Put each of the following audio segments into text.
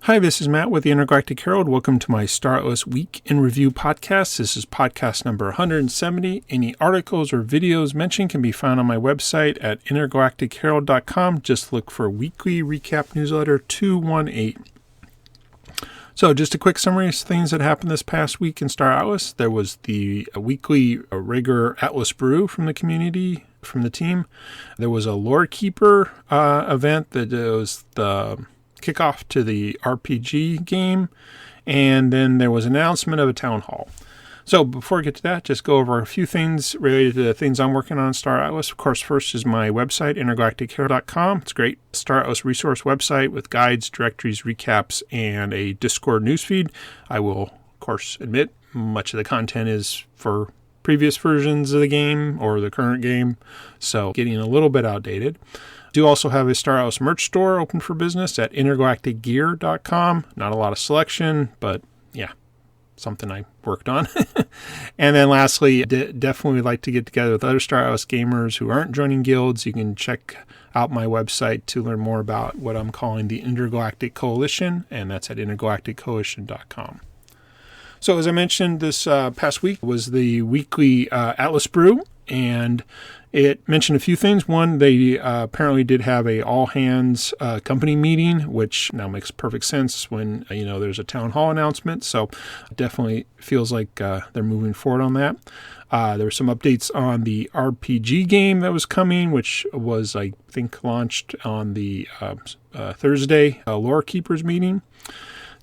Hi, this is Matt with the Intergalactic Herald. Welcome to my Star Atlas Week in Review podcast. This is podcast number 170. Any articles or videos mentioned can be found on my website at intergalacticherald.com. Just look for Weekly Recap Newsletter 218. So just a quick summary of things that happened this past week in Star Atlas. There was the weekly regular Atlas Brew from the community, from the team. There was a Lore Keeper event that was the kickoff to the RPG game, and then there was an announcement of a town hall. So before I get to that, just go over a few things related to the things I'm working on in Star Atlas. Of course, first is my website, intergalacticherald.com. It's a great Star Atlas resource website with guides, directories, recaps, and a Discord newsfeed. I will, of course, admit much of the content is for previous versions of the game or the current game, so getting a little bit outdated. Do also have a Star Atlas merch store open for business at intergalacticgear.com. Not a lot of selection, but yeah, something I worked on. And then lastly, definitely would like to get together with other Star Atlas gamers who aren't joining guilds. You can check out my website to learn more about what I'm calling the Intergalactic Coalition, and that's at intergalacticcoalition.com. So as I mentioned, this past week was the weekly Atlas Brew, and it mentioned a few things. One, they apparently did have a all-hands company meeting, which now makes perfect sense when, there's a town hall announcement. So it definitely feels like they're moving forward on that. There were some updates on the RPG game that was coming, which was, I think, launched on the Thursday Lore Keepers meeting.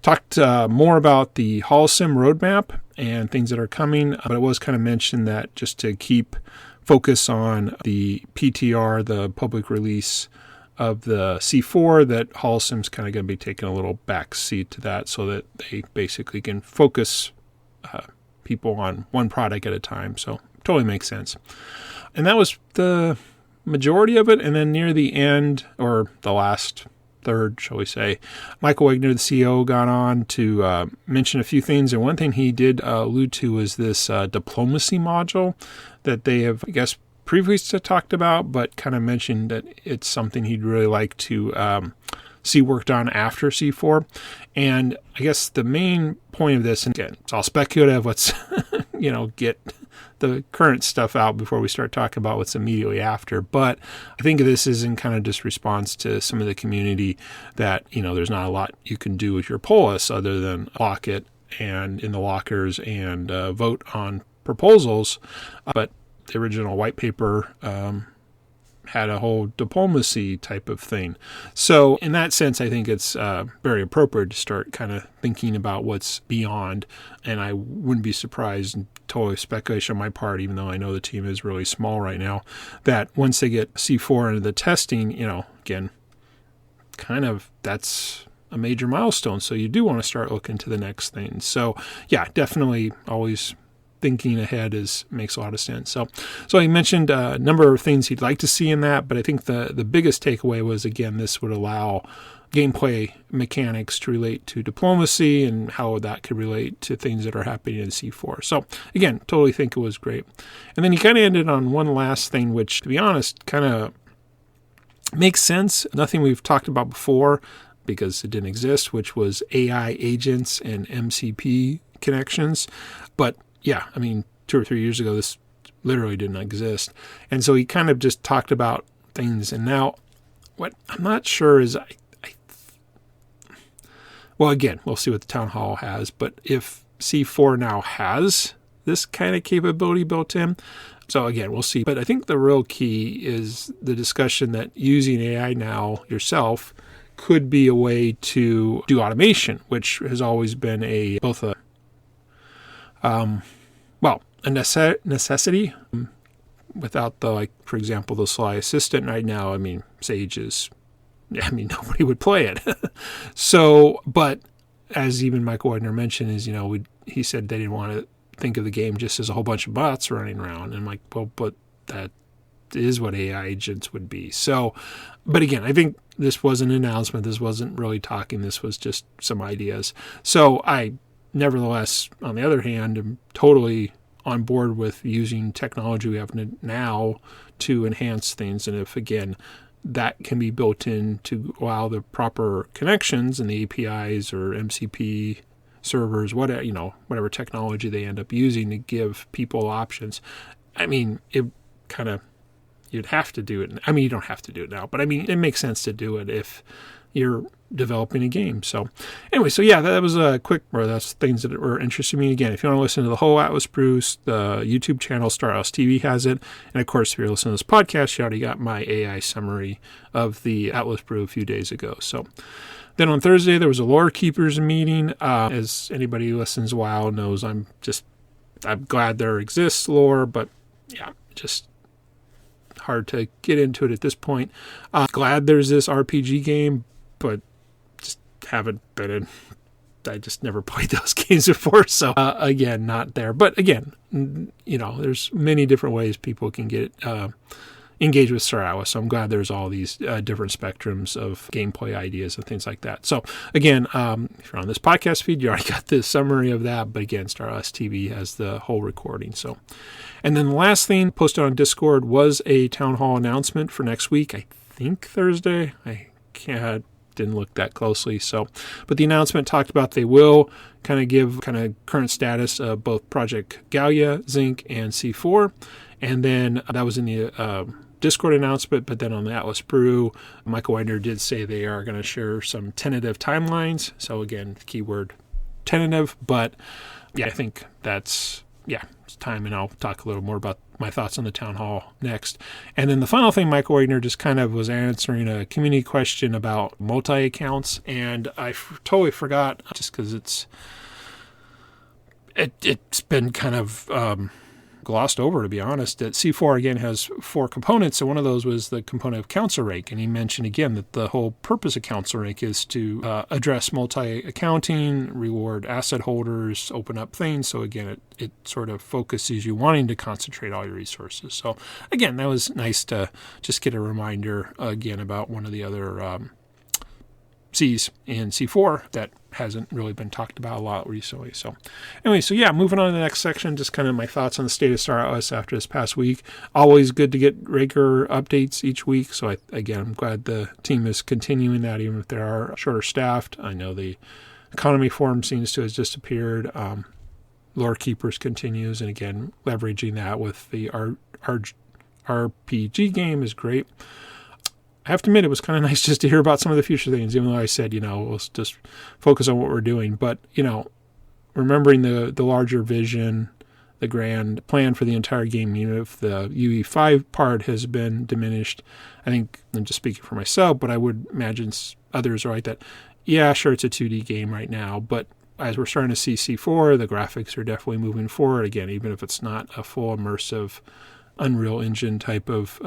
Talked more about the HoloSim roadmap and things that are coming, but it was kind of mentioned that just to keep focus on the PTR, the public release of the C4, that HoloSim's kind of going to be taking a little back seat to that so that they basically can focus people on one product at a time. So totally makes sense. And that was the majority of it. And then near the end, or the last third, shall we say, Michael Wagner, the CEO, got on to mention a few things. And one thing he did allude to was this diplomacy module that they have, I guess, previously talked about, but kind of mentioned that it's something he'd really like to see worked on after C4. And I guess the main point of this, and again, it's all speculative, let's, get the current stuff out before we start talking about what's immediately after. But I think this is in kind of just response to some of the community that, there's not a lot you can do with your polis other than lock it and in the lockers and vote on proposals. But the original white paper had a whole diplomacy type of thing. So in that sense, I think it's very appropriate to start kind of thinking about what's beyond. And I wouldn't be surprised, and totally speculation on my part, even though I know the team is really small right now, that once they get C4 into the testing, again, kind of that's a major milestone. So you do want to start looking to the next thing. So yeah, definitely always thinking ahead makes a lot of sense. So he mentioned a number of things he'd like to see in that, but I think the biggest takeaway was, again, this would allow gameplay mechanics to relate to diplomacy and how that could relate to things that are happening in C4. So again, totally think it was great. And then he kind of ended on one last thing, which, to be honest, kind of makes sense. Nothing we've talked about before because it didn't exist, which was AI agents and MCP connections. But yeah, 2 or 3 years ago, this literally didn't exist. And so he kind of just talked about things. And now what I'm not sure is, well, again, we'll see what the town hall has. But if C4 now has this kind of capability built in, so again, we'll see. But I think the real key is the discussion that using AI now yourself could be a way to do automation, which has always been both a necessity. Without for example, the Sly Assistant right now, Sage is, nobody would play it. So, but as even Michael Wagner mentioned, he said they didn't want to think of the game just as a whole bunch of bots running around. And I'm like, well, but that is what AI agents would be. So, but again, I think this was an announcement. This wasn't really talking. This was just some ideas. So I, nevertheless, on the other hand, am totally on board with using technology we have now to enhance things. And if, again, that can be built in to allow the proper connections and the APIs or MCP servers, whatever technology they end up using to give people options. I mean, you'd have to do it. I mean, you don't have to do it now, but I mean, it makes sense to do it if you're developing a game. So anyway, that was that's things that were interesting me. Again, if you want to listen to the whole Atlas Brew, the YouTube channel, Star Atlas TV has it. And of course, if you're listening to this podcast, you already got my AI summary of the Atlas Brew a few days ago. So then on Thursday, there was a Lore Keepers meeting. As anybody who listens a while knows, I'm glad there exists lore, but yeah, just hard to get into it at this point. Glad there's this RPG game, but just haven't been in. I just never played those games before, so again, not there. But again, there's many different ways people can get engage with Star Atlas. So I'm glad there's all these different spectrums of gameplay ideas and things like that. So again, if you're on this podcast feed, you already got the summary of that. But again, Star Atlas TV has the whole recording. So, and then the last thing posted on Discord was a town hall announcement for next week. I think Thursday. Didn't look that closely. So, but the announcement talked about they will kind of give current status of both Project Gallia, Zinc, and C4. And then that was in the Discord announcement, but then on the Atlas Brew, Michael Widener did say they are going to share some tentative timelines. So again, keyword tentative, but yeah, I think it's time, and I'll talk a little more about my thoughts on the town hall next. And then the final thing, Michael Widener just kind of was answering a community question about multi-accounts, and I totally forgot, just because it's been kind of glossed over, to be honest, that C4 again has 4 components. So one of those was the component of council rank. And he mentioned again that the whole purpose of council rank is to address multi-accounting, reward asset holders, open up things. So again, it sort of focuses you wanting to concentrate all your resources. So again, that was nice to just get a reminder again about one of the other C's in C4 that hasn't really been talked about a lot recently. So anyway, moving on to the next section, just kind of my thoughts on the state of Star Atlas after this past week. Always good to get regular updates each week. So I'm glad the team is continuing that, even if they are shorter staffed. I know the economy forum seems to have disappeared. Lore Keepers continues, and again, leveraging that with the RPG game is great. I have to admit, it was kind of nice just to hear about some of the future things, even though I said, we'll just focus on what we're doing. But, remembering the larger vision, the grand plan for the entire game, even if the UE5 part has been diminished, I think I'm just speaking for myself, but I would imagine others are like that. Yeah, sure, it's a 2D game right now, but as we're starting to see C4, the graphics are definitely moving forward. Again, even if it's not a full immersive Unreal Engine type of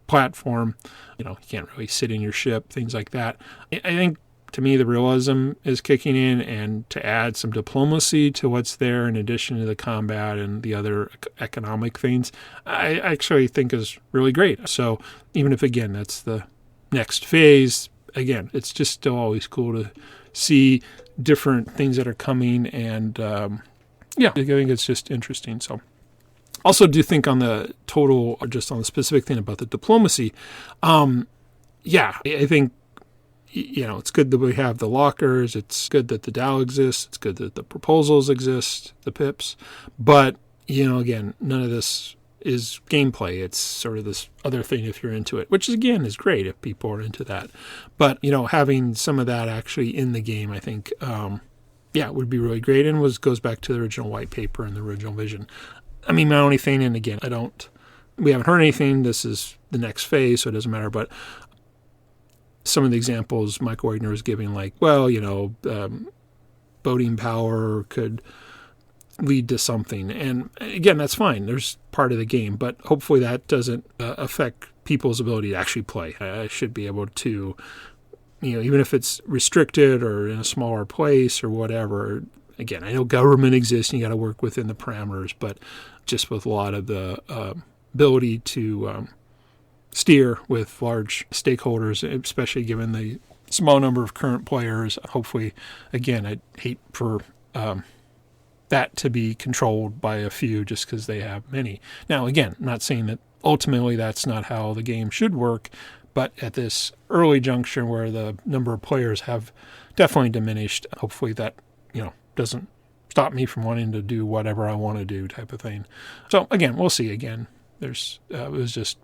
platform, you can't really sit in your ship, things like that. I think, to me, the realism is kicking in, and to add some diplomacy to what's there in addition to the combat and the other economic things, I actually think is really great. So even if, again, that's the next phase, again, it's just still always cool to see different things that are coming, and I think it's just interesting. So also do think on the total, or just on the specific thing about the diplomacy, I think, it's good that we have the lockers. It's good that the DAO exists. It's good that the proposals exist, the pips. But, again, none of this is gameplay. It's sort of this other thing if you're into it, which, again, is great if people are into that. But, having some of that actually in the game, I think, would be really great, and goes back to the original white paper and the original vision. I mean, my only thing, and again, we haven't heard anything. This is the next phase, so it doesn't matter. But some of the examples Michael Widener was giving, like, voting power could lead to something. And again, that's fine. There's part of the game, but hopefully that doesn't affect people's ability to actually play. I should be able to, even if it's restricted or in a smaller place or whatever. Again, I know government exists and you got to work within the parameters, but just with a lot of the ability to steer with large stakeholders, especially given the small number of current players, hopefully, again, I'd hate for that to be controlled by a few just because they have many. Now, again, I'm not saying that ultimately that's not how the game should work, But at this early juncture where the number of players have definitely diminished, hopefully that, doesn't stop me from wanting to do whatever I want to do type of thing. So again, we'll see. Again, it was just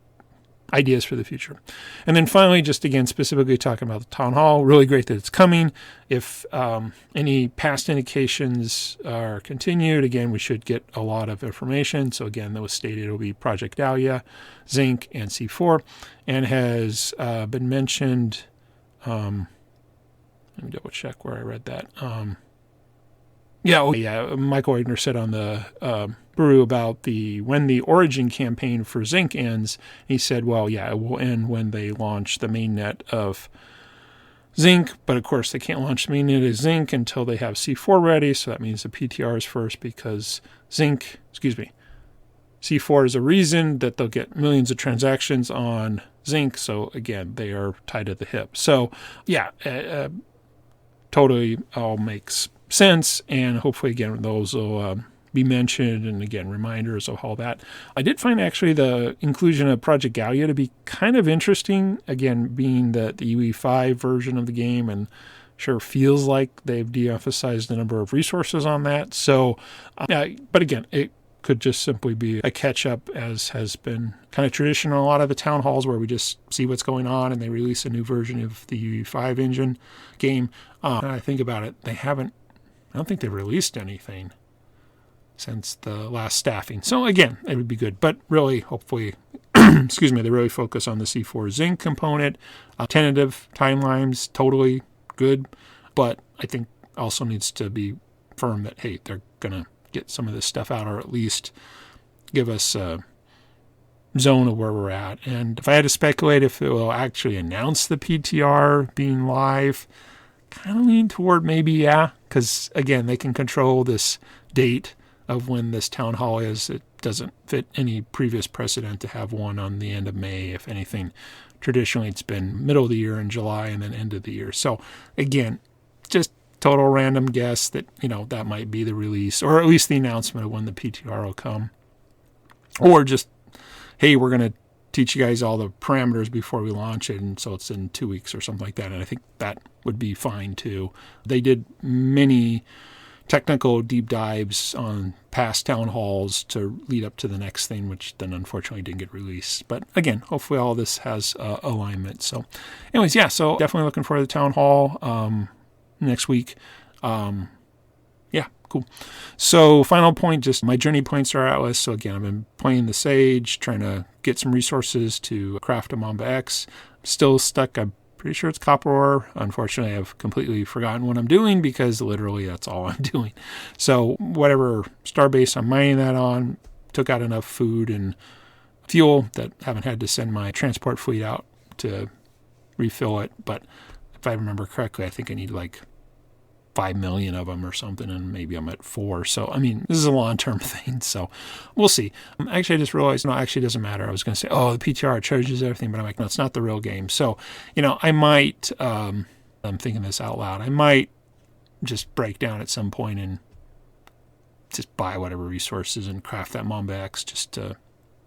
ideas for the future. And then finally, just again, specifically talking about the town hall, really great that it's coming. If any past indications are continued, again, we should get a lot of information. So again, that was stated, it'll be Project Dahlia, Zinc, and C4, and has been mentioned. Let me double check where I read that. Michael Wagner said on the Brew about when the origin campaign for Zinc ends. He said, well, yeah, it will end when they launch the mainnet of Zinc, but of course they can't launch the mainnet of Zinc until they have C4 ready, so that means the PTR is first because C4 is a reason that they'll get millions of transactions on Zinc, so again, they are tied at the hip. So, yeah, totally all makes sense, and hopefully, again, those will be mentioned, and again, reminders of all that. I did find actually the inclusion of Project Dahlia to be kind of interesting, again, being the UE5 version of the game, and sure feels like they've de-emphasized the number of resources on that. So, but again, it could just simply be a catch-up, as has been kind of tradition in a lot of the town halls where we just see what's going on and they release a new version of the UE5 engine game. And I think about it, I don't think they've released anything since the last staffing. So again, it would be good. But really, hopefully, they really focus on the C4 Zinc component. Tentative timelines, totally good. But I think also needs to be firm that, hey, they're going to get some of this stuff out, or at least give us a zone of where we're at. And if I had to speculate if it will actually announce the PTR being live, kind of lean toward maybe, yeah, because again, they can control this date of when this town hall is. It doesn't fit any previous precedent to have one on the end of May. If anything, traditionally it's been middle of the year in July and then end of the year. So again, just total random guess that, that might be the release, or at least the announcement of when the PTR will come. Or just, hey, we're going to teach you guys all the parameters before we launch it, and so it's in 2 weeks or something like that. And I think that would be fine too. They did many technical deep dives on past town halls to lead up to the next thing, which then unfortunately didn't get released. But again, hopefully all this has alignment. So anyways, yeah, so definitely looking forward to the town hall next week. Yeah, cool. So final point, just my journey point star atlas. So again, I've been playing the Sage, trying to get some resources to craft a Mamba X. Still stuck, I'm pretty sure it's copper ore. Unfortunately, I've completely forgotten what I'm doing because literally that's all I'm doing. So whatever starbase I'm mining that on, took out enough food and fuel that I haven't had to send my transport fleet out to refill it. But if I remember correctly, I think I need like 5 million of them or something, and maybe I'm at 4. So, I mean, this is a long-term thing, so we'll see. Actually, I just realized, no, actually it doesn't matter. I was going to say, the PTR charges everything, but I'm like, no, it's not the real game. So, I might, I'm thinking this out loud, I might just break down at some point and just buy whatever resources and craft that Mamba X just to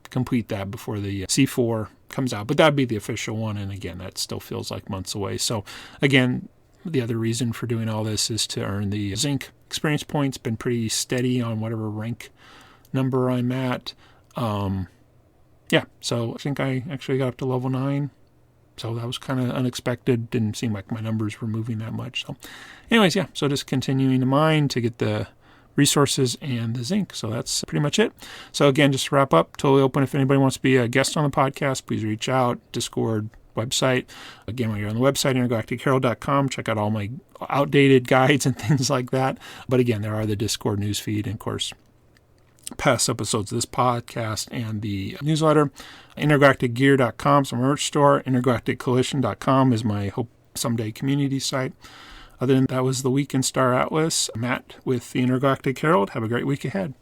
complete that before the C4 comes out. But that'd be the official one, and again, that still feels like months away. So, again, the other reason for doing all this is to earn the Zinc experience points. Been pretty steady on whatever rank number I'm at. So I think I actually got up to level 9. So that was kind of unexpected. Didn't seem like my numbers were moving that much. So anyways, yeah. So just continuing to mine to get the resources and the Zinc. So that's pretty much it. So again, just to wrap up, totally open. If anybody wants to be a guest on the podcast, please reach out. Discord, website. Again, when you're on the website, intergalacticherald.com, check out all my outdated guides and things like that. But again, there are the Discord newsfeed and, of course, past episodes of this podcast and the newsletter. Intergalacticgear.com is my merch store. Intergalacticcoalition.com is my Hope Someday community site. Other than that was the Week in Star Atlas. Matt with the Intergalactic Herald. Have a great week ahead.